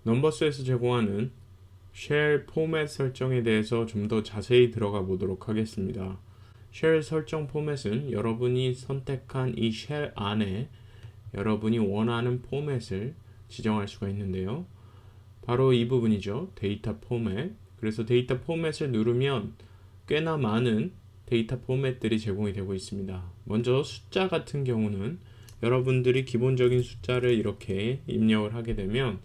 넘버스에서 제공하는 쉘 포맷 설정에 대해서 좀 더 자세히 들어가 보도록 하겠습니다. 쉘 설정 포맷은 여러분이 선택한 이 쉘 안에 여러분이 원하는 포맷을 지정할 수가 있는데요. 바로 이 부분이죠. 데이터 포맷. 그래서 데이터 포맷을 누르면 꽤나 많은 데이터 포맷들이 제공이 되고 있습니다. 먼저 숫자 같은 경우는 여러분들이 기본적인 숫자를 이렇게 입력을 하게 되면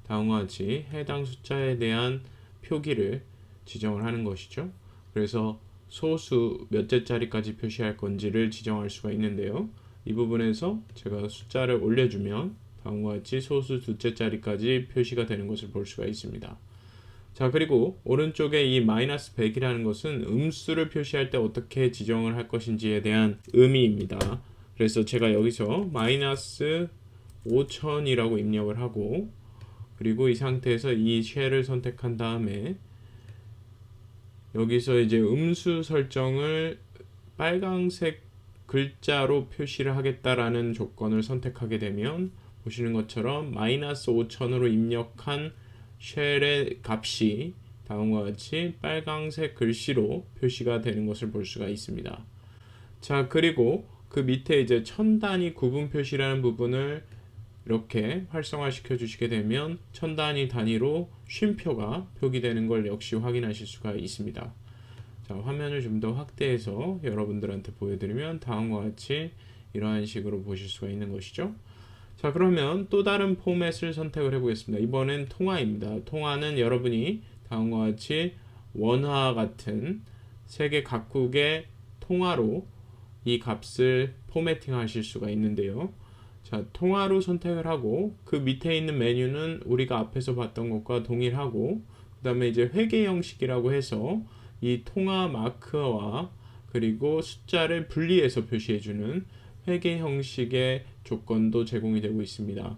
다음과 같이 해당 숫자에 대한 표기를 지정을 하는 것이죠. 그래서 소수 몇 개짜리까지 표시할 건지를 지정할 수가 있는데요. 이 부분에서 제가 숫자를 올려주면 다음과 같이 소수 두째짜리까지 표시가 되는 것을 볼 수가 있습니다. 자, 그리고 오른쪽에 이 마이너스 100이라는 것은 음수를 표시할 때 어떻게 지정을 할 것인지에 대한 의미입니다. 그래서 제가 여기서 마이너스 5000이라고 입력을 하고, 그리고 이 상태에서 이 쉘을 선택한 다음에 여기서 이제 음수 설정을 빨강색 글자로 표시를 하겠다라는 조건을 선택하게 되면 보시는 것처럼 마이너스 5000으로 입력한 쉘의 값이 다음과 같이 빨강색 글씨로 표시가 되는 것을 볼 수가 있습니다. 자, 그리고 그 밑에 이제 천 단위 구분 표시라는 부분을 이렇게 활성화시켜 주시게 되면 천 단위 단위로 쉼표가 표기되는 걸 역시 확인하실 수가 있습니다. 자, 화면을 좀 더 확대해서 여러분들한테 보여드리면 다음과 같이 이러한 식으로 보실 수가 있는 것이죠. 자, 그러면 또 다른 포맷을 선택을 해보겠습니다. 이번엔 통화입니다. 통화는 여러분이 다음과 같이 원화 같은 세계 각국의 통화로 이 값을 포매팅 하실 수가 있는데요. 자, 통화로 선택을 하고 그 밑에 있는 메뉴는 우리가 앞에서 봤던 것과 동일하고, 그 다음에 이제 회계 형식이라고 해서 이 통화 마크와 그리고 숫자를 분리해서 표시해주는 회계 형식의 조건도 제공이 되고 있습니다.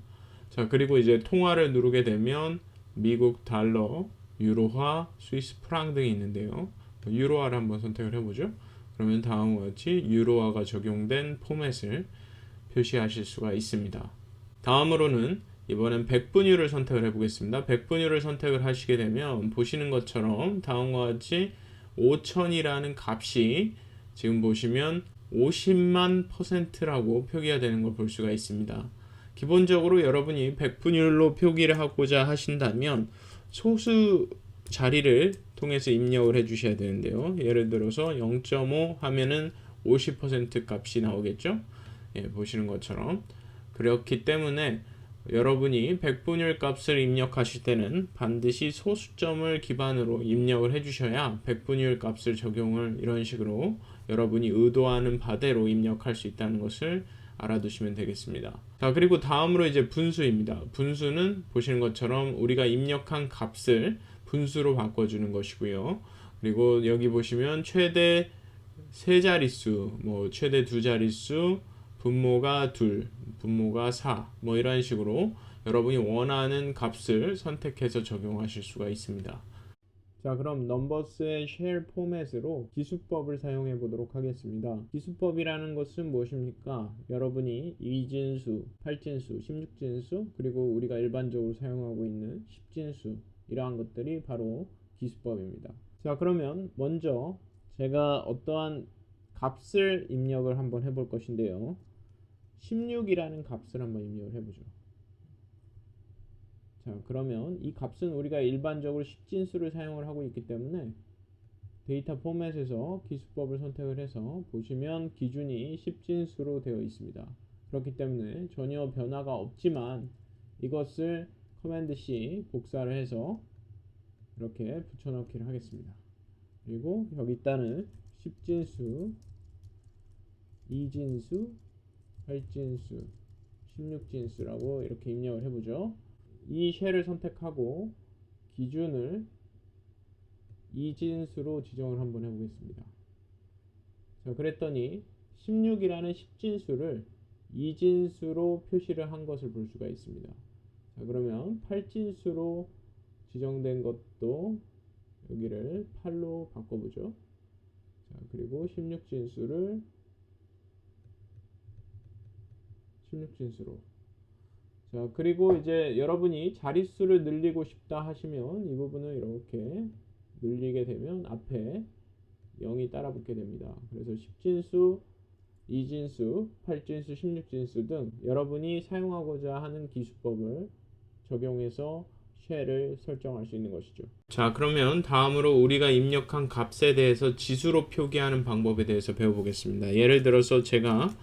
자, 그리고 이제 통화를 누르게 되면 미국 달러, 유로화, 스위스 프랑 등이 있는데요. 유로화를 한번 선택을 해보죠. 그러면 다음과 같이 유로화가 적용된 포맷을 표시하실 수가 있습니다. 다음으로는 이번엔 백분율을 선택을 해보겠습니다. 백분율을 선택을 하시게 되면 보시는 것처럼 다음과 같이 5000이라는 값이 지금 보시면 50만 %라고 표기가 되는 걸 볼 수가 있습니다. 기본적으로 여러분이 백분율로 표기를 하고자 하신다면 소수 자리를 통해서 입력을 해 주셔야 되는데요. 예를 들어서 0.5 하면은 50% 값이 나오겠죠. 예, 보시는 것처럼. 그렇기 때문에 여러분이 백분율 값을 입력하실 때는 반드시 소수점을 기반으로 입력을 해주셔야 백분율 값을 적용을 이런 식으로 여러분이 의도하는 바대로 입력할 수 있다는 것을 알아두시면 되겠습니다. 자, 그리고 다음으로 이제 분수입니다. 분수는 보시는 것처럼 우리가 입력한 값을 분수로 바꿔주는 것이고요. 그리고 여기 보시면 최대 세 자릿수, 뭐 최대 두 자릿수, 분모가 2, 분모가 4, 뭐 이런 식으로 여러분이 원하는 값을 선택해서 적용하실 수가 있습니다. 자, 그럼 넘버스의 쉘 포맷으로 기수법을 사용해 보도록 하겠습니다. 기수법이라는 것은 무엇입니까? 여러분이 이진수, 8진수, 16진수, 그리고 우리가 일반적으로 사용하고 있는 10진수, 이러한 것들이 바로 기수법입니다. 자, 그러면 먼저 제가 어떠한 값을 입력을 한번 해볼 것인데요. 16이라는 값을 한번 입력을 해보죠. 자, 그러면 이 값은 우리가 일반적으로 10진수를 사용을 하고 있기 때문에 데이터 포맷에서 기수법을 선택을 해서 보시면 기준이 10진수로 되어 있습니다. 그렇기 때문에 전혀 변화가 없지만 이것을 커맨드 C 복사를 해서 이렇게 붙여넣기를 하겠습니다. 그리고 여기 있다는 10진수, 2진수, 8진수, 16진수라고 이렇게 입력을 해보죠. 이 쉘을 선택하고 기준을 이진수로 지정을 한번 해보겠습니다. 자, 그랬더니 16이라는 10진수를 이진수로 표시를 한 것을 볼 수가 있습니다. 자, 그러면 8진수로 지정된 것도 여기를 8로 바꿔보죠. 자, 그리고 16진수를 16진수로. 자, 그리고 이제 여러분이 자릿수를 늘리고 싶다 하시면 이 부분을 이렇게 늘리게 되면 앞에 0이 따라 붙게 됩니다. 그래서 10진수, 2진수, 8진수, 16진수 등 여러분이 사용하고자 하는 기수법을 적용해서 쉘을 설정할 수 있는 것이죠. 자, 그러면 다음으로 우리가 입력한 값에 대해서 지수로 표기하는 방법에 대해서 배워보겠습니다. 예를 들어서 제가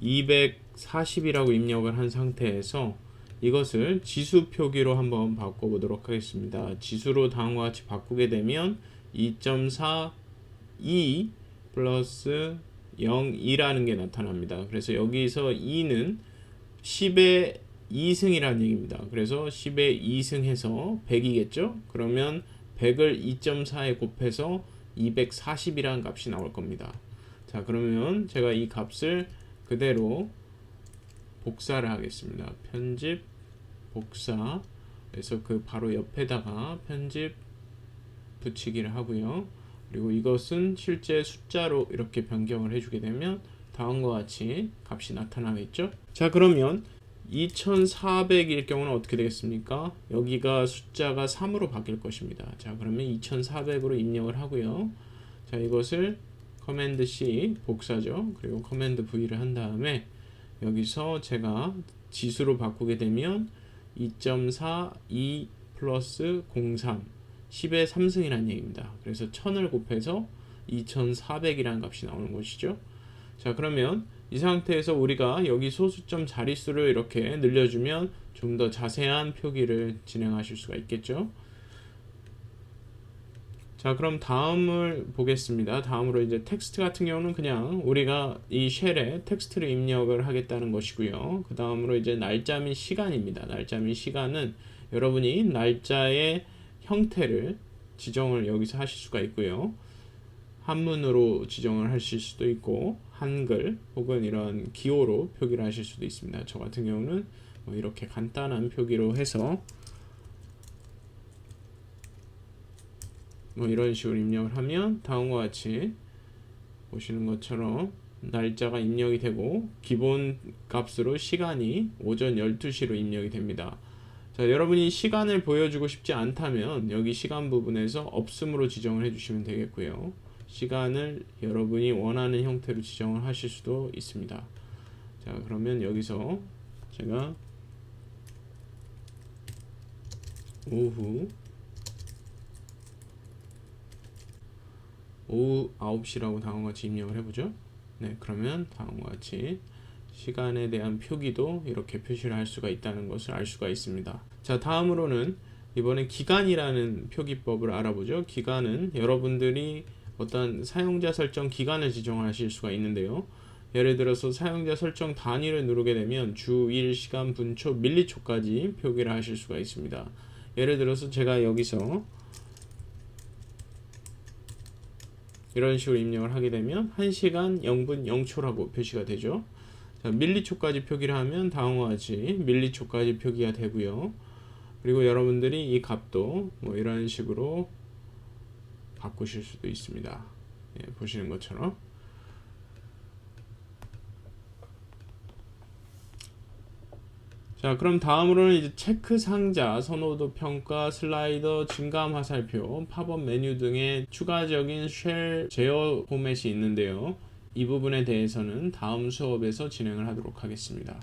240이라고 입력을 한 상태에서 이것을 지수 표기로 한번 바꿔보도록 하겠습니다. 지수로 다음과 같이 바꾸게 되면 2.42 플러스 0이라는 게 나타납니다. 그래서 여기서 2는 10의 2승이라는 얘기입니다. 그래서 10의 2승 해서 100이겠죠? 그러면 100을 2.4에 곱해서 240이라는 값이 나올 겁니다. 자, 그러면 제가 이 값을 그대로 복사를 하겠습니다. 편집, 복사. 그래서 그 바로 옆에다가 편집 붙이기를 하고요. 그리고 이것은 실제 숫자로 이렇게 변경을 해주게 되면 다음과 같이 값이 나타나겠죠. 자, 그러면 2400일 경우는 어떻게 되겠습니까? 여기가 숫자가 3으로 바뀔 것입니다. 자, 그러면 2400으로 입력을 하고요. 자, 이것을 커맨드 C 복사죠. 그리고 커맨드 V를 한 다음에 여기서 제가 지수로 바꾸게 되면 2.42 플러스 03 10의 3승이라는 얘기입니다. 그래서 1000을 곱해서 2400이라는 값이 나오는 것이죠. 자, 그러면 이 상태에서 우리가 여기 소수점 자릿수를 이렇게 늘려주면 좀 더 자세한 표기를 진행하실 수가 있겠죠. 자, 그럼 다음을 보겠습니다. 다음으로 이제 텍스트 같은 경우는 그냥 우리가 이 쉘에 텍스트를 입력을 하겠다는 것이고요. 그 다음으로 이제 날짜 및 시간입니다. 날짜 및 시간은 여러분이 날짜의 형태를 지정을 여기서 하실 수가 있고요. 한문으로 지정을 하실 수도 있고 한글 혹은 이런 기호로 표기를 하실 수도 있습니다. 저 같은 경우는 뭐 이렇게 간단한 표기로 해서 뭐 이런 식으로 입력을 하면 다음과 같이 보시는 것처럼 날짜가 입력이 되고 기본 값으로 시간이 오전 12시로 입력이 됩니다. 자, 여러분이 시간을 보여주고 싶지 않다면 여기 시간 부분에서 없음으로 지정을 해주시면 되겠고요. 시간을 여러분이 원하는 형태로 지정을 하실 수도 있습니다. 자, 그러면 여기서 제가 오후 9시라고 다음과 같이 입력을 해보죠. 네, 그러면 다음과 같이 시간에 대한 표기도 이렇게 표시를 할 수가 있다는 것을 알 수가 있습니다. 자, 다음으로는 이번에 기간이라는 표기법을 알아보죠. 기간은 여러분들이 어떤 사용자 설정 기간을 지정하실 수가 있는데요. 예를 들어서 사용자 설정 단위를 누르게 되면 주, 일, 시간, 분초, 밀리초까지 표기를 하실 수가 있습니다. 예를 들어서 제가 여기서 이런 식으로 입력을 하게 되면 1시간 0분 0초라고 표시가 되죠. 자, 밀리초까지 표기를 하면 다음과 같이 밀리초까지 표기가 되고요. 그리고 여러분들이 이 값도 뭐 이런 식으로 바꾸실 수도 있습니다. 예, 보시는 것처럼. 자, 그럼 다음으로는 이제 체크 상자, 선호도 평가, 슬라이더, 증감 화살표, 팝업 메뉴 등의 추가적인 쉘 제어 포맷이 있는데요. 이 부분에 대해서는 다음 수업에서 진행을 하도록 하겠습니다.